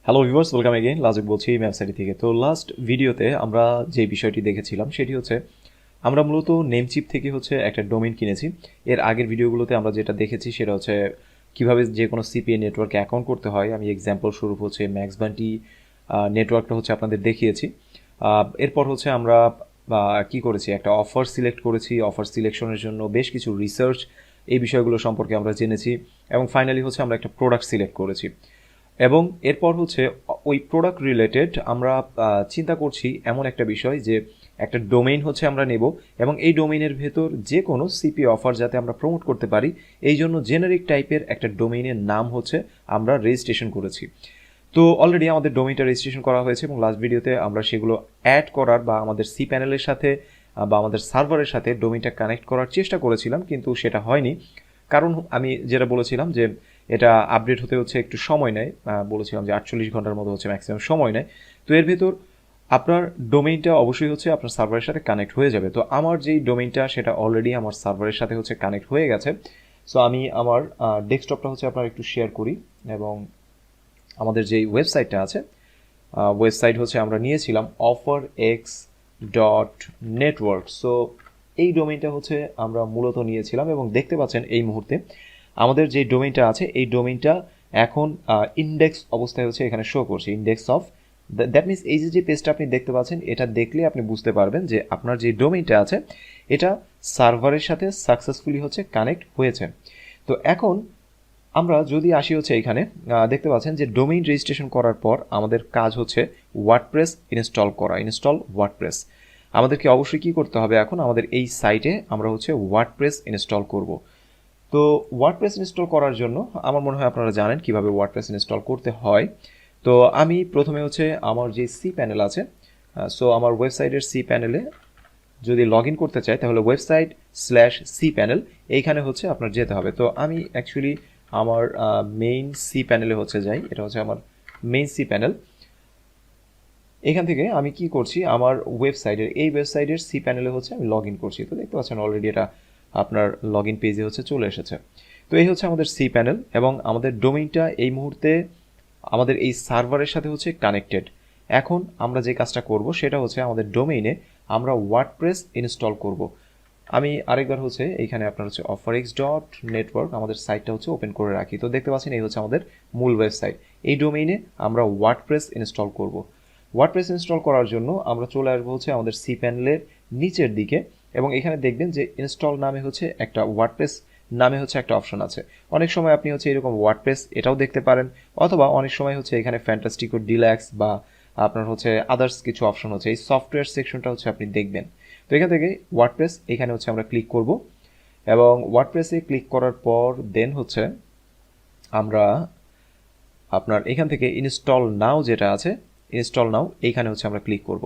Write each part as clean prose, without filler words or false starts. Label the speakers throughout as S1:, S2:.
S1: Hello viewers, welcome again. লাজুক বলছি website থেকে। তো লাস্ট ভিডিওতে আমরা যে বিষয়টি দেখেছিলাম সেটি হচ্ছে আমরা মূলত নেমচিপ থেকে হচ্ছে একটা ডোমেইন কিনেছি। এর আগের ভিডিওগুলোতে আমরা যেটা দেখেছি সেটা হচ্ছে কীভাবে যে কোনো সিপিএ নেটওয়ার্কে অ্যাকাউন্ট করতে হয়। আমি এক্সাম্পল স্বরূপ হচ্ছে ম্যাক্সবান্টি নেটওয়ার্কটা হচ্ছে আপনাদের দেখিয়েছি। এরপর হচ্ছে আমরা কি করেছি, একটা অফার সিলেক্ট করেছি। অফার সিলেকশনের জন্য বেশ কিছু রিসার্চ এই বিষয়গুলো সম্পর্কে আমরা জেনেছি এবং ফাইনালি হচ্ছে আমরা একটা প্রোডাক্ট সিলেক্ট করেছি। এবং এরপর হচ্ছে ওই প্রোডাক্ট রিলেটেড আমরা চিন্তা করছি এমন একটা বিষয় যে একটা ডোমেইন হচ্ছে আমরা নেব এবং এই ডোমেইনের ভেতর যে কোনো সিপি অফার যাতে আমরা প্রমোট করতে পারি, এই জন্য জেনারিক টাইপের একটা ডোমেইনের নাম হচ্ছে আমরা রেজিস্ট্রেশন করেছি। তো অলরেডি আমাদের ডোমেইনটা রেজিস্ট্রেশন করা হয়েছে এবং লাস্ট ভিডিওতে আমরা সেগুলো অ্যাড করার বা আমাদের সি প্যানেলের সাথে বা আমাদের সার্ভারের সাথে ডোমেইনটা কানেক্ট করার চেষ্টা করেছিলাম, কিন্তু সেটা হয়নি। কারণ আমি যেটা বলেছিলাম যে এটা আপডেট হতে হচ্ছে একটু সময় নেয়, বলেছিলাম যে 48 ঘন্টার মতো হচ্ছে ম্যাক্সিমাম সময় নেয়। তো এর ভেতর আপনার ডোমেইনটা অবশ্যই হচ্ছে আপনার সার্ভারের সাথে কানেক্ট হয়ে যাবে। তো আমার যেই ডোমেইনটা সেটা অলরেডি আমার সার্ভারের সাথে হচ্ছে কানেক্ট হয়ে গেছে। সো আমি আমার ডেস্কটপটা হচ্ছে আপনার একটু শেয়ার করি এবং আমাদের যেই ওয়েবসাইটটা আছে, ওয়েবসাইট হচ্ছে আমরা নিয়েছিলাম offerx.network। সো এই ডোমেইনটা হচ্ছে আমরা মূলত নিয়েছিলাম এবং দেখতে পাচ্ছেন এই মুহূর্তে আমাদের যে ডোমেইনটা আছে এই ডোমেইনটা এখন ইন্ডেক্স অবস্থায় হচ্ছে এখানে শো করছে, ইন্ডেক্স অফ। দ্যাট মিনস এই যে পেজটা আপনি দেখতে পাচ্ছেন, এটা দেখলে আপনি বুঝতে পারবেন যে আপনার যে ডোমেইনটা আছে এটা সার্ভারের সাথে সাকসেসফুলি হচ্ছে কানেক্ট হয়েছে। তো এখন আমরা যদি আসি হচ্ছে এখানে দেখতে পাচ্ছেন যে ডোমেইন রেজিস্ট্রেশন করার পর আমাদের কাজ হচ্ছে ওয়ার্ডপ্রেস ইনস্টল করা, ইনস্টল ওয়ার্ডপ্রেস। আমাদেরকে অবশ্যই কী করতে হবে, এখন আমাদের এই সাইটে আমরা হচ্ছে ওয়ার্ডপ্রেস ইনস্টল করব। তো ওয়ার্ডপ্রেস ইনস্টল করার জন্য আমার মনে হয় আপনারা জানেন কিভাবে ওয়ার্ডপ্রেস ইনস্টল করতে হয়। তো আমি প্রথমে হচ্ছে আমার যে সি প্যানেল আছে, সো আমার ওয়েবসাইটের সি প্যানেলে যদি লগ ইন করতে চাই তাহলে ওয়েবসাইট/সি প্যানেল এইখানে হচ্ছে আপনার যেতে হবে। তো আমি অ্যাকচুয়ালি আমার মেইন সি প্যানেলে হচ্ছে যাই, এটা হচ্ছে আমার মেইন সি প্যানেল। এখান থেকে আমি কি করছি, আমার ওয়েবসাইটের সি প্যানেলে হচ্ছে আমি লগ ইন করছি। তো দেখতে পাচ্ছেন অলরেডি এটা আপনার লগ ইন পেজে হচ্ছে চলে এসেছে। তো এই হচ্ছে আমাদের সি প্যানেল এবং আমাদের ডোমেইনটা এই মুহূর্তে আমাদের এই সার্ভারের সাথে হচ্ছে কানেক্টেড। এখন আমরা যে কাজটা করব সেটা হচ্ছে আমাদের ডোমেইনে আমরা ওয়ার্ডপ্রেস ইনস্টল করব। আমি আরেকবার হচ্ছে এইখানে আপনার হচ্ছে offerx.network আমাদের সাইটটা হচ্ছে ওপেন করে রাখি। তো দেখতে পাচ্ছেন এই হচ্ছে আমাদের মূল ওয়েবসাইট। এই ডোমেইনে আমরা ওয়ার্ডপ্রেস ইনস্টল করব। ওয়ার্ডপ্রেস ইনস্টল করার জন্য আমরা চলে আসবো হচ্ছে আমাদের সি প্যানেলের নিচের দিকে এবং এখানে দেখবেন যে ইনস্টল নামে হচ্ছে একটা ওয়ার্ডপ্রেস নামে হচ্ছে একটা অপশন আছে। অনেক সময় আপনি হচ্ছে এরকম ওয়ার্ডপ্রেস এটাও দেখতে পারেন, অথবা অনেক সময় হচ্ছে এখানে ফ্যান্টাস্টিকো ডিল্যাক্স বা আপনার হচ্ছে আদার্স কিছু অপশন হচ্ছে এই সফটওয়্যার সেকশনটা হচ্ছে আপনি দেখবেন। তো এখান থেকে ওয়ার্ডপ্রেস এখানে হচ্ছে আমরা ক্লিক করব এবং ওয়ার্ডপ্রেসে ক্লিক করার পর দেন হচ্ছে আমরা আপনার এখান থেকে ইনস্টল নাও যেটা আছে, ইনস্টল নাও এইখানে হচ্ছে আমরা ক্লিক করব।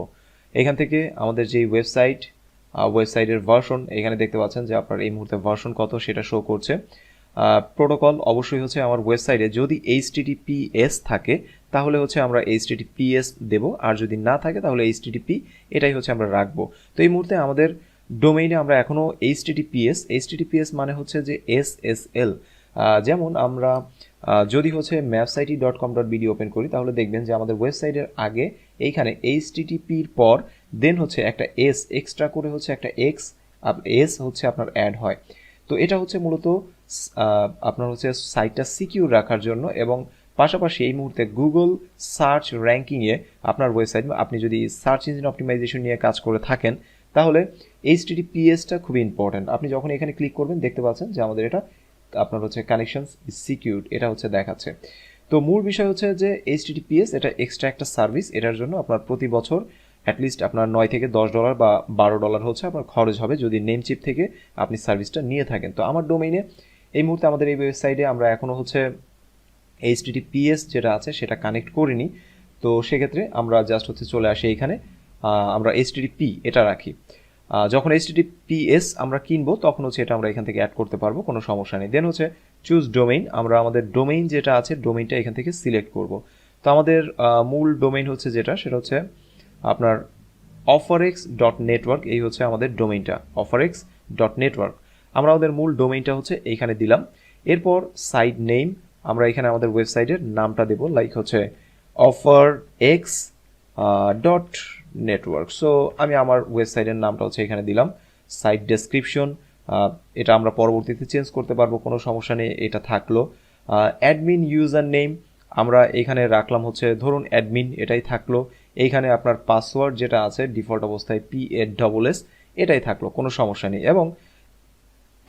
S1: এখান থেকে আমাদের যেই ওয়েবসাইটের ভার্সন এখানে দেখতে পাচ্ছেন যে আপনার এই মুহূর্তে ভার্সন কত সেটা শো করছে। প্রোটোকল অবশ্যই হচ্ছে আমার ওয়েবসাইটে যদি HTTPS থাকে তাহলে হচ্ছে আমরা HTTPS দেব, আর যদি না থাকে তাহলে HTTP এটাই হচ্ছে আমরা রাখবো। তো এই মুহূর্তে আমাদের ডোমেইনে আমরা এখনও HTTPS মানে হচ্ছে যে SSL। যেমন আমরা যদি হচ্ছে mapsite.com.bd ওপেন করি তাহলে দেখবেন যে আমাদের ওয়েবসাইটের আগে এইখানে HTTPর পর দেন হচ্ছে একটা S এক্সট্রা করে হচ্ছে একটা S হচ্ছে আপনার অ্যাড হয়। তো এটা হচ্ছে মূলত আপনার হচ্ছে সাইটটা সিকিউর রাখার জন্য এবং পাশাপাশি এই মুহূর্তে গুগল সার্চ র্যাঙ্কিংয়ে আপনার ওয়েবসাইট, আপনি যদি সার্চ ইঞ্জিন অপটিমাইজেশন নিয়ে কাজ করে থাকেন তাহলে HTTPSটা খুবই ইম্পর্ট্যান্ট। আপনি যখন এখানে ক্লিক করবেন দেখতে পাচ্ছেন যে আমাদের এটা আপনার হচ্ছে কানেকশনস ইজ সিকিউরড এটা হচ্ছে দেখাচ্ছে। তো মূল বিষয় হচ্ছে যে HTTPS এটা এক্সট্রা একটা সার্ভিস, এটার জন্য আপনার প্রতি বছর অ্যাটলিস্ট আপনার $9 থেকে $10 বা $12 হচ্ছে আপনার খরচ হবে যদি নেমচিপ থেকে আপনি সার্ভিসটা নিয়ে থাকেন। তো আমার ডোমেইনে এই মুহূর্তে আমাদের এই ওয়েবসাইটে আমরা এখনও হচ্ছে HTTPS যেটা আছে সেটা কানেক্ট করিনি। তো সেক্ষেত্রে আমরা জাস্ট হচ্ছে চলে আসি এইখানে, আমরা HTTP এটা রাখি। যখন HTTPS আমরা কিনবো তখন হচ্ছে এটা আমরা এখান থেকে অ্যাড করতে পারবো, কোনো সমস্যা নেই। দেন হচ্ছে চুজ ডোমেইন, আমরা আমাদের ডোমেইন যেটা আছে ডোমেইনটা এখান থেকে সিলেক্ট করব। তো আমাদের মূল ডোমেইন হচ্ছে যেটা সেটা হচ্ছে আপনার offerx.network, এই হচ্ছে আমাদের ডোমেইনটা offerx.network। আমরা আমাদের মূল ডোমেইনটা হচ্ছে এইখানে দিলাম। এরপর সাইট নেম আমরা এখানে আমাদের ওয়েবসাইটের নামটা দেব, লাইক হচ্ছে offer x dot network. So আমি আমার ওয়েবসাইটের নামটা হচ্ছে এখানে দিলাম। সাইট ডেসক্রিপশন এটা আমরা পরবর্তীতে চেঞ্জ করতে পারবো, কোনো সমস্যা নেই, এটা থাকলো। অ্যাডমিন ইউজার নেম আমরা এখানে রাখলাম হচ্ছে ধরুন অ্যাডমিন, এটাই থাকলো। এইখানে আপনার পাসওয়ার্ড যেটা আছে ডিফল্ট অবস্থায় PASS এটাই থাকলো, কোনো সমস্যা নেই। এবং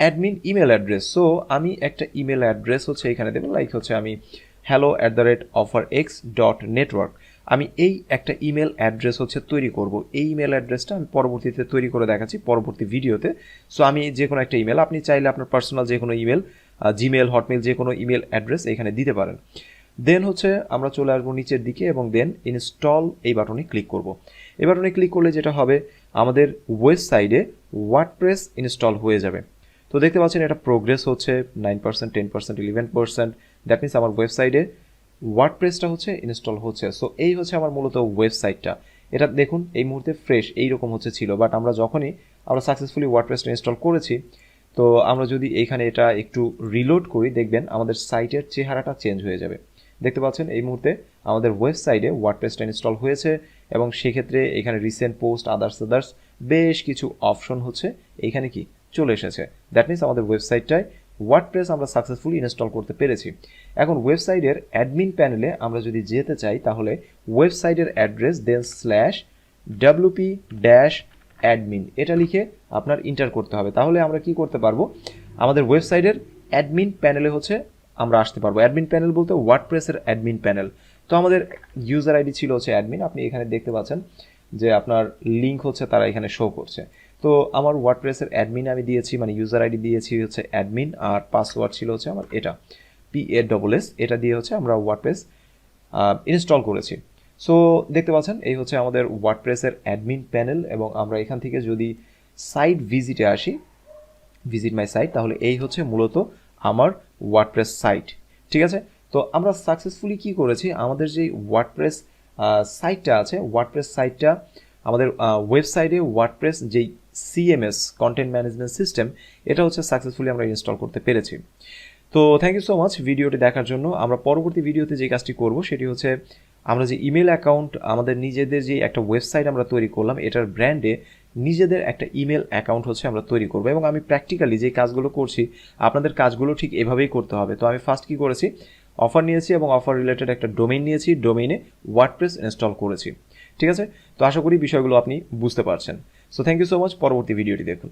S1: অ্যাডমিন ইমেল অ্যাড্রেস, সো আমি একটা ইমেল অ্যাড্রেস হচ্ছে এখানে দেবো, লাইক হচ্ছে আমি hello@offerx.network। আমি এই একটা ইমেল অ্যাড্রেস হচ্ছে তৈরি করব। এই ইমেল অ্যাড্রেসটা আমি পরবর্তীতে তৈরি করে দেখাচ্ছি পরবর্তী ভিডিওতে। সো আমি যে কোনো একটা ইমেল, আপনি চাইলে আপনার পার্সোনাল যে কোনো ইমেল, জিমেল, হটমেল, যে কোনো ইমেল অ্যাড্রেস এখানে দিতে পারেন। দেন হচ্ছে আমরা চলে আসবো নিচের দিকে এবং দেন ইনস্টল এই বাটনে ক্লিক করব। এই বাটনে ক্লিক করলে যেটা হবে, আমাদের ওয়েবসাইটে ওয়ার্ডপ্রেস ইনস্টল হয়ে যাবে। তো দেখতে পাচ্ছেন এটা প্রোগ্রেস হচ্ছে 9%, 10%, 11%। দ্যাট মিনস আমার ওয়েবসাইটে ওয়ার্ডপ্রেসটা হচ্ছে ইনস্টল হচ্ছে। সো এই হচ্ছে আমার মূলত ওয়েবসাইটটা। এটা দেখুন এই মুহূর্তে ফ্রেশ এইরকম হচ্ছে ছিল, বাট আমরা যখনই আমরা সাকসেসফুলি ওয়ার্ডপ্রেসটা ইনস্টল করেছি, তো আমরা যদি এইখানে এটা একটু রিলোড করি, দেখবেন আমাদের সাইটের চেহারাটা চেঞ্জ হয়ে যাবে। দেখতে পাচ্ছেন এই মুহূর্তে আমাদের ওয়েবসাইটে ওয়ার্ডপ্রেসটা ইনস্টল হয়েছে এবং সেক্ষেত্রে এখানে রিসেন্ট পোস্ট, আদার্স বেশ কিছু অপশন হচ্ছে এইখানে কি চলে এসেছে। দ্যাট মিনস আমাদের ওয়েবসাইটটায় ওয়ার্ডপ্রেস আমরা সাকসেসফুলি ইনস্টল করতে পেরেছি। এখন ওয়েবসাইটের অ্যাডমিন প্যানেলে আমরা যদি যেতে চাই, তাহলে ওয়েবসাইটের অ্যাড্রেস দেন /wp-admin এটা লিখে আপনার ইন্টার করতে হবে। তাহলে আমরা কি করতে পারবো, আমাদের ওয়েবসাইটের অ্যাডমিন প্যানেলে হচ্ছে আমরা আসতে পারবো। অ্যাডমিন প্যানেল বলতে ওয়ার্ডপ্রেসের অ্যাডমিন প্যানেল। তো আমাদের ইউজার আইডি ছিল হচ্ছে অ্যাডমিন, আপনি এখানে দেখতে পাচ্ছেন যে আপনার লিঙ্ক হচ্ছে তারা এখানে শো করছে। তো আমার ওয়ার্ডপ্রেসের অ্যাডমিন আমি দিয়েছি, মানে ইউজার আইডি দিয়েছি হচ্ছে অ্যাডমিন, আর পাসওয়ার্ড ছিল হচ্ছে আমার এটা PASS, এটা দিয়ে হচ্ছে আমরা ওয়ার্ডপ্রেস ইনস্টল করেছি। সো দেখতে পাচ্ছেন এই হচ্ছে আমাদের ওয়ার্ডপ্রেসের অ্যাডমিন প্যানেল। এবং আমরা এখান থেকে যদি সাইট ভিজিটে আসি, ভিজিট মাই সাইট, তাহলে এই হচ্ছে মূলত আমার ওয়ার্ডপ্রেস সাইট। ঠিক আছে, তো আমরা সাকসেসফুলি কি করেছি, আমাদের যে ওয়ার্ডপ্রেস সাইটটা আছে, ওয়ার্ডপ্রেস সাইটটা আমাদের ওয়েবসাইটে ওয়ার্ডপ্রেস যেই CMS কন্টেন্ট ম্যানেজমেন্ট সিস্টেম, এটা হচ্ছে সাকসেসফুলি আমরা ইনস্টল করতে পেরেছি। তো থ্যাংক ইউ সো মাচ ভিডিওটি দেখার জন্য। আমরা পরবর্তী ভিডিওতে যে কাজটি করব সেটি হচ্ছে আমরা যে ইমেল অ্যাকাউন্ট, আমাদের নিজেদের যে একটা ওয়েবসাইট আমরা তৈরি করলাম, এটার ব্র্যান্ডে নিজেদের একটা ইমেল অ্যাকাউন্ট হচ্ছে আমরা তৈরি করবো। এবং আমি প্র্যাকটিক্যালি যে কাজগুলো করছি, আপনাদের কাজগুলো ঠিক এভাবেই করতে হবে। তো আমি ফার্স্ট কী করেছি, অফার নিয়েছি এবং অফার রিলেটেড একটা ডোমেইন নিয়েছি, ডোমেইনে ওয়ার্ডপ্রেস ইনস্টল করেছি। ঠিক আছে, তো আশা করি বিষয়গুলো আপনি বুঝতে পারছেন। So thank you so much, পরবর্তী ভিডিওটি দেখুন।